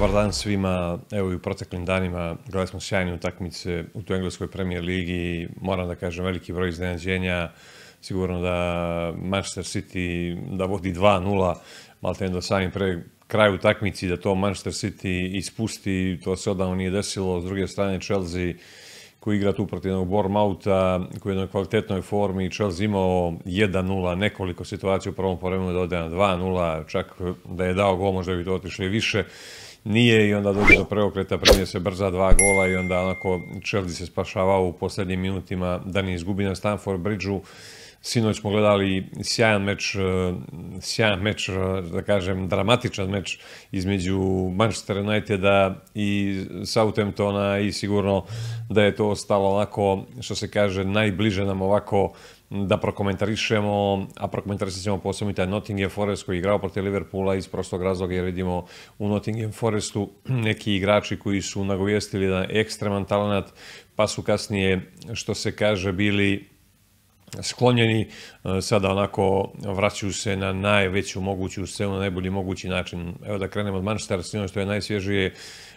Dobar dan svima. Evo i u proteklim danima gledali smo sjajne utakmice u toj engleskoj Premier ligi. Moram da kažem, veliki broj iznenađenja. Sigurno da Manchester City da vodi 2-0, malte do samim pre kraju utakmici, da to Manchester City ispusti, to se odavno nije desilo. S druge strane Chelsea koji igra tu protiv jednog Bournemoutha, koji je u jednoj kvalitetnoj formi. Chelsea imao 1-0, nekoliko situacija u prvom povremenu da ode na 2-0, čak da je dao gol, možda bi to otišlo i više. Nije i onda dođe do preokreta, primije se brza 2 gola i onda onako Chelsea se spašavao u posljednjim minutima da ne izgubi na Stamford Bridgeu. Sinoć smo gledali sjajan meč, da kažem, dramatičan meč između Manchester Uniteda i Southamptona i sigurno da je to ostalo onako, što se kaže, najbliže nam ovako da prokomentarišemo, a prokomentarisat ćemo posebno i taj Nottingham Forest koji je igrao protiv Liverpoola iz prostog razloga jer vidimo u Nottingham Forestu neki igrači koji su nagovijestili jedan ekstreman talent, pa su kasnije, što se kaže, bili sklonjeni, sada onako vraćaju se na najveću moguću scenu, na najbolji mogući način. Evo da krenemo od Manchestera, s njom što je najsvježije,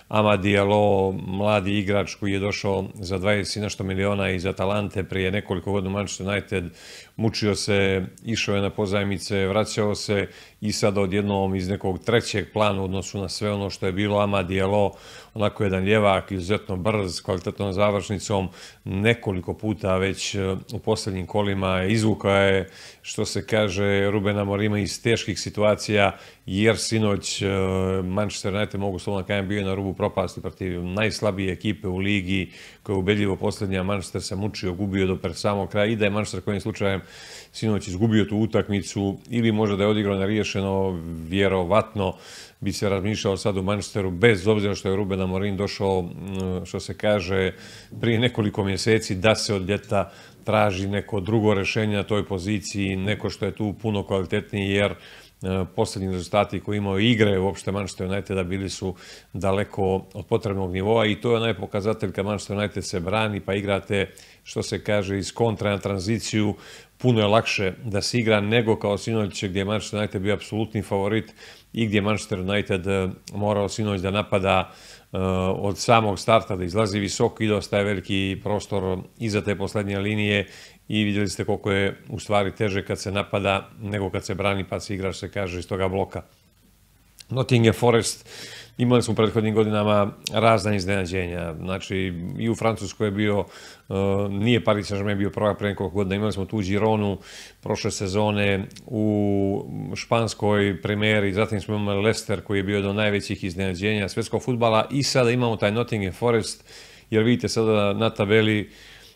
Amad Diallo, mladi igrač koji je došao za 20 i nešto miliona iz Atalante prije nekoliko godina Manchester United, mučio se, išao je na pozajmice, vraćao se i sada odjednom iz nekog trećeg plana u odnosu na sve ono što je bilo. Amad Diallo, onako jedan ljevak, izuzetno brz, kvalitetnom završnicom, nekoliko puta već u posljednjim kolima izvukao je, što se kaže, Rubena Amorima iz teških situacija, jer sinoć Manchester United, mogu slobodno kažem, bio je na rubu propasti protiv najslabije ekipe u ligi, koja je ubedljivo posljednja. Manchester se mučio, gubio do pred samog kraja i da je Manchester kojim slučajem sinoć izgubio tu utakmicu ili možda da je odigrao neriješeno, vjerovatno bi se razmišljao sad u Manchesteru, bez obzira što je Ruben Amorim došao, što se kaže, prije nekoliko mjeseci da se od ljeta traži neko drugo rješenje na toj poziciji, neko što je tu puno kvalitetniji, jer posljednji rezultati koji imao igre uopšte Manchester Uniteda bili su daleko od potrebnog nivoa i to je onaj pokazatelj kad Manchester United se brani pa igrate, što se kaže, iz kontra na tranziciju. Puno je lakše da se igra nego kao sinoć gdje je Manchester United bio apsolutni favorit i gdje je Manchester United morao sinoć da napada od samog starta, da izlazi visoko i da ostaje veliki prostor iza te posljednje linije i vidjeli ste koliko je u stvari teže kad se napada nego kad se brani pa se igrač, se kaže, iz toga bloka. Nottingham Forest, imali smo u prethodnim godinama razna iznenađenja, znači i u Francuskoj je bio, nije Paris Saint-Germain bio prva pre nekoliko godina, imali smo tu Gironu prošle sezone, u španskoj premijeri, zatim smo imali Leicester koji je bio do najvećih iznenađenja svjetskog fudbala i sada imamo taj Nottingham Forest, jer vidite sada na tabeli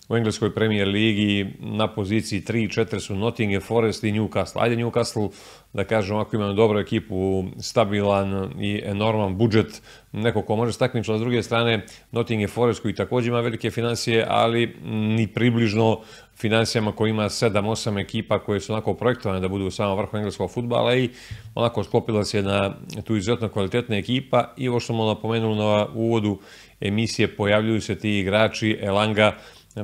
u engleskoj Premier ligi na poziciji 3 i 4 su Nottingham Forest i Newcastle. Ajde Newcastle, da kažem, ako imamo dobru ekipu, stabilan i enorman budžet, neko ko može staknuti, ali s druge strane Nottingham Forest koji također ima velike financije, ali ni približno financijama koji ima 7-8 ekipa koje su onako projektovane da budu u samom vrhu engleskog fudbala i onako sklopila se jedna tu izuzetno kvalitetna ekipa i ovo što smo napomenuli na uvodu emisije, pojavljuju se ti igrači, Elanga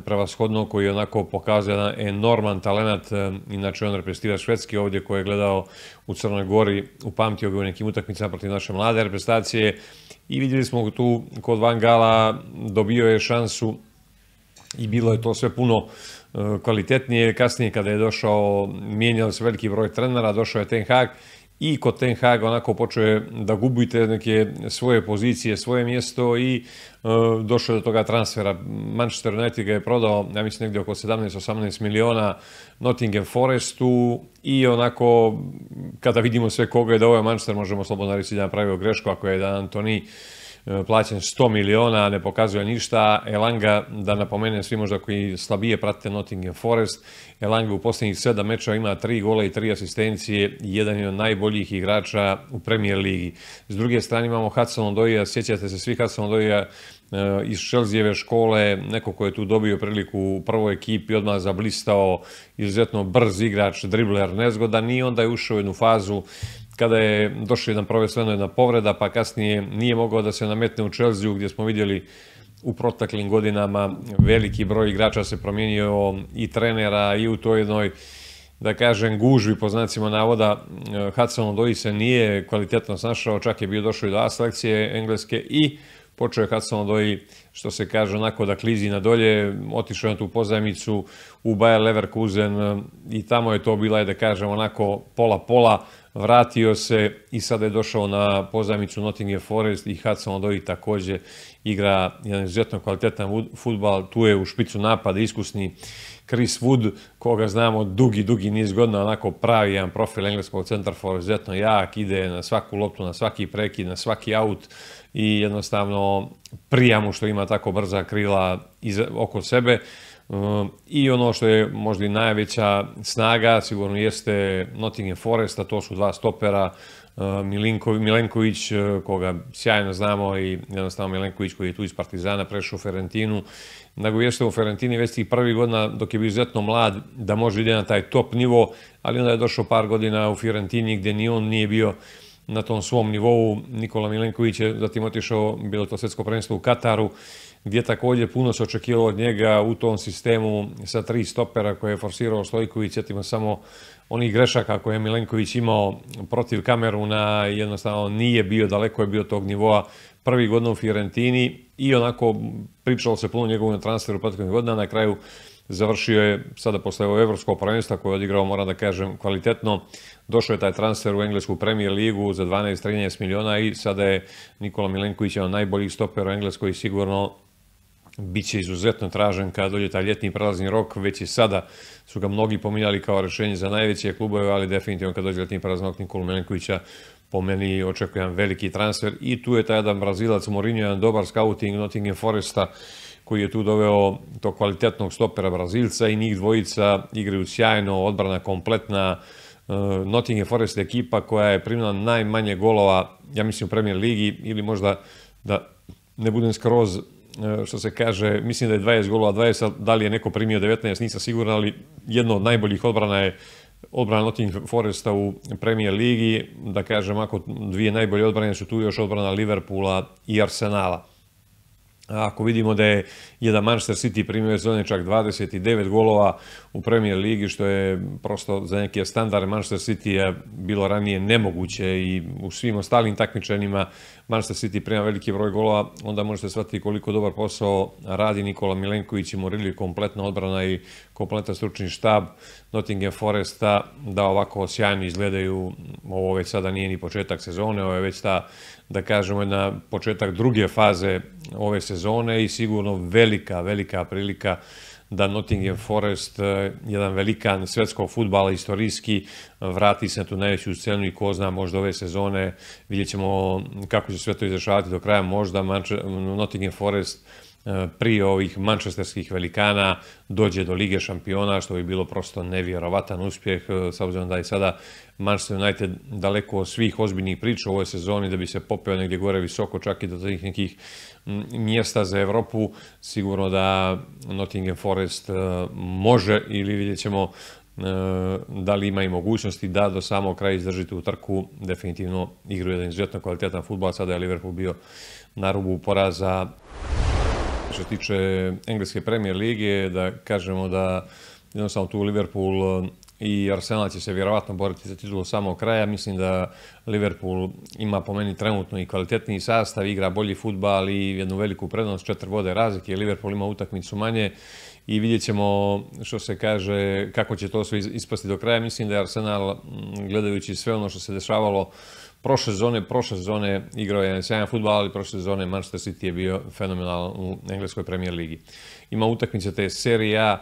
prevashodno koji je onako pokazao jedan enorman talent, inače on reprezentira Švedski ovdje koji je gledao u Crnoj Gori, upamtio ga u nekim utakmicama protiv naše mlade reprezentacije i vidjeli smo tu kod Van Gala, dobio je šansu i bilo je to sve puno kvalitetnije. Kasnije kada je došao, mijenjali se veliki broj trenera, došao je Ten Hag i kod Ten Haga onako počeo je da gubite neke svoje pozicije, svoje mjesto i došao je do toga transfera. Manchester United ga je prodao, ja mislim, negdje oko 17-18 miliona Nottingham Forestu i onako kada vidimo sve koga je da ovaj Manchester, možemo slobodno reći da je napravio grešku ako je da Antony plaćen 100 miliona, ne pokazuje ništa. Elanga, da napomenem svi možda koji slabije pratite Nottingham Forest, Elanga u posljednjih 7 mečeva ima 3 gola i 3 asistencije, jedan je od najboljih igrača u Premier ligi. S druge strane imamo Hudson-Odoia, sjećate se svi Hudson-Odoia iz Chelseajeve škole, neko ko je tu dobio priliku u prvoj ekipi, odmah zablistao, izuzetno brz igrač, dribler, nezgodan i onda je ušao u jednu fazu kada je došao jedna povreda, pa kasnije nije mogao da se nametne u Chelsea gdje smo vidjeli u proteklim godinama veliki broj igrača se promijenio i trenera i u toj jednoj da kažem, gužvi po znacima navoda, Hudson-Odoi se nije kvalitetno snašao, čak je bio došao i do A selekcije engleske i počeo je Hudson-Odoi, što se kaže, onako da klizi na dolje, otišao je na tu pozajmicu u Bayer Leverkusen i tamo je to bila, da kažem, onako pola-pola, vratio se i sada je došao na pozajmicu Nottingham Forest i Hudson-Odoi takođe igra jedan izuzetno kvalitetan fudbal, tu je u špicu napada iskusni Chris Wood, koga znamo dugi niz godina, onako pravi jedan profil engleskog centarfora, izuzetno jak, ide na svaku loptu, na svaki prekid, na svaki aut i jednostavno prija mu što ima tako brza krila oko sebe. I ono što je možda i najveća snaga sigurno jeste Nottingham Forest, a to su dva stopera, Milenković, koga sjajno znamo, i jednostavno Milenković koji je tu iz Partizana prešao u Ferentinu. Nagovješta u Ferentini već tih prvih godina dok je bio izuzetno mlad da može ide na taj top nivo, ali onda je došao par godina u Fiorentini gdje ni on nije bio na tom svom nivou. Nikola Milenković je zatim otišao, bilo to svjetsko prvenstvo u Kataru, gdje također puno se očekivalo od njega u tom sistemu sa 3 stopera koje je forsirao Stojković. Sjetimo samo onih grešaka koje je Milenković imao protiv Kameruna, jednostavno nije bio, daleko je bio tog nivoa prvih godina u Fiorentini i onako pričalo se puno o njegovom transferu proteklih godina. Na kraju završio je sada posle ovog evropskog prvenstva koje je odigrao, moram da kažem, kvalitetno. Došao je taj transfer u englesku Premier ligu za 12-13 miliona i sada je Nikola Milenković jedan od najboljih stopera u Engleskoj i sigurno biće izuzetno tražen kada dođe taj ljetni prelazni rok. Već i sada su ga mnogi pominjali kao rešenje za najveće klubove, ali definitivno kada dođe ljetni prelazni rok Nikolu Milenkovića po meni očekujem veliki transfer. I tu je taj jedan Brazilac Mourinho, jedan dobar scouting Nottingham Foresta koji je tu doveo tog kvalitetnog stopera Brazilca i njih dvojica igraju sjajno, odbrana kompletna. Nottingham Forest ekipa koja je primila najmanje golova, ja mislim, u Premier ligi, ili možda da ne budem skroz, što se kaže, mislim da je 20 golova, 20, da li je neko primio 19, nisam siguran, ali jedno od najboljih odbrana je odbrana Nottingham Foresta u Premier ligi. Da kažem, ako dvije najbolje odbrane su tu još odbrana Liverpoola i Arsenala. Ako vidimo da je jedan Manchester City primio sezone čak 29 golova u Premier ligi, što je prosto za neke standarde Manchester City bilo ranije nemoguće, i u svim ostalim takmičenjima Manchester City prima veliki broj golova, onda možete shvatiti koliko dobar posao radi Nikola Milenković i Mourinho, kompletna odbrana i kompletan stručni štab Nottingham Foresta, da ovako sjajno izgledaju. Ovo već sada nije ni početak sezone, ovo je već ta, da kažemo, jedna početak druge faze ove sezone i sigurno velika prilika da Nottingham Forest, jedan velikan svetskog fudbala istorijski, vrati se na tu najveću scenu i ko zna, možda ove sezone vidjet ćemo kako će sve to izrašavati do kraja, možda Nottingham Forest prije ovih mančesterskih velikana dođe do Lige šampiona, što bi bilo prosto nevjerovatan uspjeh, s obzirom da je sada Manchester United daleko od svih ozbiljnih priča u ovoj sezoni, da bi se popeo negdje gore visoko, čak i do tih nekih mjesta za Evropu. Sigurno da Nottingham Forest može, ili vidjet ćemo da li ima i mogućnosti da do samog kraja izdrži tu trku. Definitivno igraju jedan izuzetno kvalitetan fudbal, sada je Liverpool bio na rubu poraza. Što se tiče engleske Premier lige, da kažemo da jednostavno tu Liverpool i Arsenal će se vjerovatno boriti za titulu samog kraja. Mislim da Liverpool ima po meni trenutno i kvalitetniji sastav, igra bolji fudbal i jednu veliku prednost, 4 bode razlike. Liverpool ima utakmicu manje i vidjet ćemo, što se kaže, kako će to sve ispasti do kraja. Mislim da je Arsenal, gledajući sve ono što se dešavalo prošle sezone igrao je sjajan fudbal, ali prošle sezone Manchester City je bio fenomenalan u engleskoj Premier ligi. Ima utakmice te Serie A,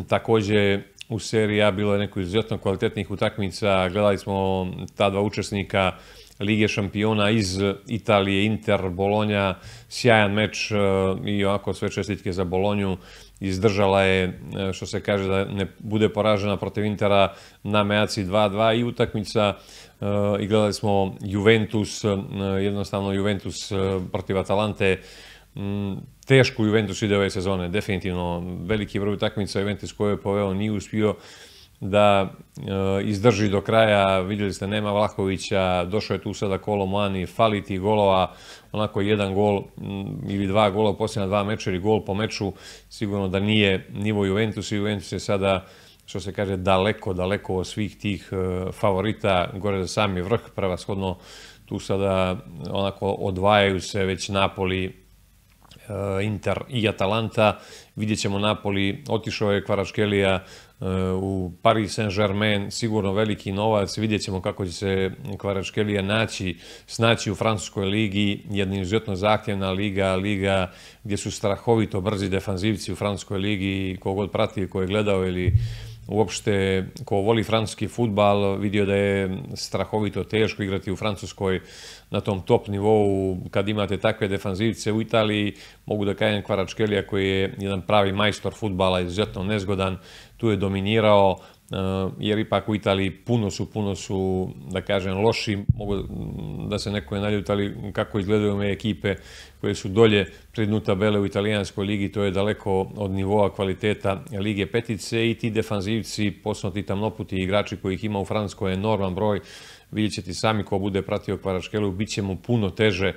također u Serie A bilo je neko izuzetno kvalitetnih utakmica. Gledali smo ta dva učesnika Lige šampiona iz Italije, Inter, Bologna, sjajan meč i ovako sve čestitke za Bolonju. Izdržala je, što se kaže, da ne bude poražena protiv Intera na Meaci 2-2 i utakmica. I gledali smo Juventus, jednostavno Juventus protiv Atalante. Teško Juventus ide ove sezone, definitivno veliki broj utakmica. Juventus koji je poveo nije uspio da izdrži do kraja. Vidjeli ste, nema Vlahovića, došao je tu sada Kolo Muani, fali ti golova, onako jedan gol ili 2 gola u posljednja 2 meča ili gol po meču, sigurno da nije nivo Juventus. Juventus je sada što se kaže, daleko od svih tih favorita, gore za sami vrh, prevashodno tu sada onako odvajaju se već Napoli, Inter i Atalanta. Vidjet ćemo Napoli, otišao je Kvaratskhelia u Paris Saint-Germain, sigurno veliki novac, vidjet ćemo kako će se Kvaratskhelia snaći u francuskoj ligi, jedna izuzetno zahtjevna liga gdje su strahovito brzi defanzivci u francuskoj ligi, ko god prati, ko je gledao ili uopšte ko voli francuski fudbal, vidio da je strahovito teško igrati u Francuskoj na tom top nivou kad imate takve defanzivce. U Italiji mogu da kažem Kvaratskhelia koji je jedan pravi majstor fudbala, izuzetno nezgodan, tu je dominirao, jer ipak u Italiji puno su, da kažem, loši, mogu da se neko je naljuti, ali kako izgledaju me ekipe koje su dolje pred dnu tabele u italijanskoj ligi, to je daleko od nivoa kvaliteta Lige petice i ti defanzivci, posebno ti tamnoputi igrači kojih ima u Francuskoj enorman broj. Vidjet ćete sami ko bude pratio Kvaratskheliju, bit će mu puno teže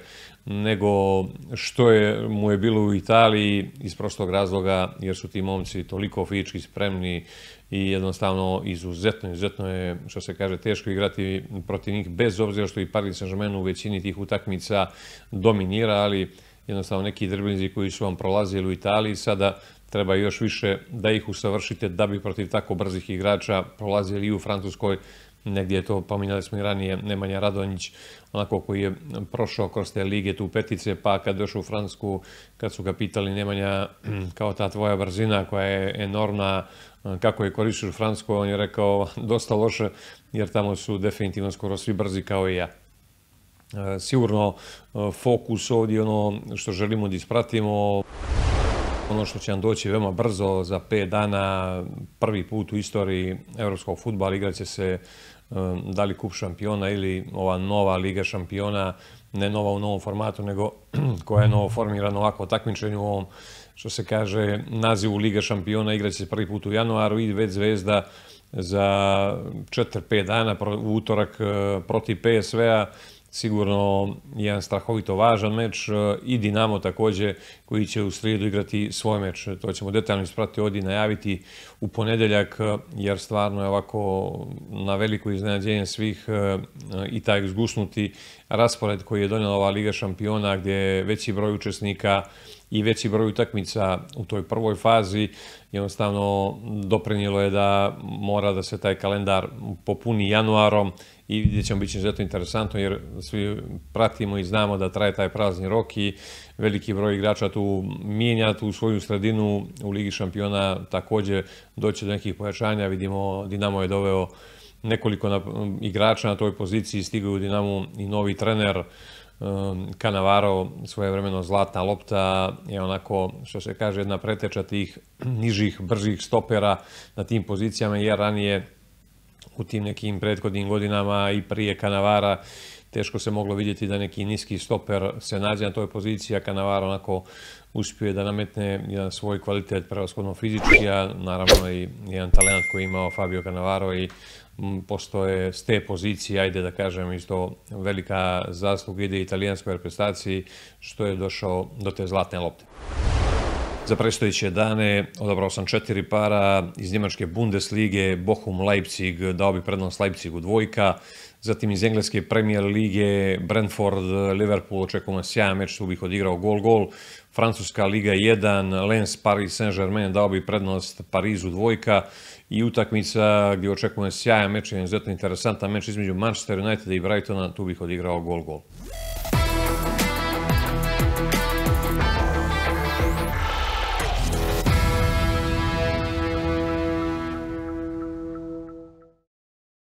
nego što mu je bilo u Italiji, iz prostog razloga jer su ti momci toliko fizički spremni i jednostavno izuzetno je, što se kaže, teško igrati protiv njih, bez obzira što i Paris Saint-Germain u većini tih utakmica dominira, ali jednostavno neki driblinzi koji su vam prolazili u Italiji, sada treba još više da ih usavršite da bi protiv tako brzih igrača prolazili i u Francuskoj. Negdje je to, pominjali smo i ranije, Nemanja Radonjić, onako koji je prošao kroz te lige tu petice, pa kad došao u Francusku, kad su ga pitali Nemanja, kao ta tvoja brzina koja je enormna, kako je koristiš u Francuskoj, on je rekao dosta loše, jer tamo su definitivno skoro svi brzi kao i ja. Sigurno fokus ovdje, ono što želimo da ispratimo, ono što će nam doći veoma brzo, za 5 dana, prvi put u istoriji evropskog fudbala igrat će se da li Kup šampiona ili ova nova Liga šampiona, ne nova u novom formatu, nego koja je novo formirana ovako takmičenju u ovom, što se kaže, nazivu Liga šampiona, igrat će se prvi put u januaru i već Zvezda za 4-5 dana, u utorak protiv PSV-a, sigurno jedan strahovito važan meč, i Dinamo također koji će u srijedu igrati svoj meč. To ćemo detaljno ispratiti ovdje i najaviti u ponedeljak, jer stvarno je ovako na veliko iznenađenje svih i taj zgusnuti raspored koji je donijela ova Liga šampiona, gdje je veći broj učesnika i veći broj utakmica u toj prvoj fazi jednostavno doprinijelo je da mora da se taj kalendar popuni januarom i vidjet ćemo, bit će izuzetno interesantno jer svi pratimo i znamo da traje taj prazni rok i veliki broj igrača tu mijenja tu svoju sredinu. U Ligi šampiona također doći do nekih pojačanja, vidimo Dinamo je doveo nekoliko igrača na toj poziciji, stigao u Dinamu i novi trener Cannavaro, svojevremeno zlatna lopta, je onako, što se kaže, jedna preteča tih nižih, bržih stopera na tim pozicijama, jer ranije u tim nekim prethodnim godinama i prije Cannavara teško se moglo vidjeti da neki niski stoper se nađe na toj poziciji, a Cannavaro onako uspio da nametne jedan svoj kvalitet, prevashodno fizički, a naravno i jedan talent koji je imao Fabio Cannavaro i postoje s te pozicije, ajde da kažem, isto velika zasluga ide italijanskoj reprezentaciji što je došao do te zlatne lopte. Za predstojeće dane odabrao sam 4 para iz njemačke Bundeslige, Bochum Leipzig, dao bi prednost Leipzigu dvojka, zatim iz engleske Premier lige Brentford Liverpool, očekujemo sjajan meč, tu bih odigrao gol, francuska Liga 1, Lens Paris Saint-Germain, dao bi prednost Parizu dvojka i utakmica gdje očekujemo sjajan meč, izuzetno interesantan meč između Manchester Uniteda i Brightona, tu bih odigrao gol.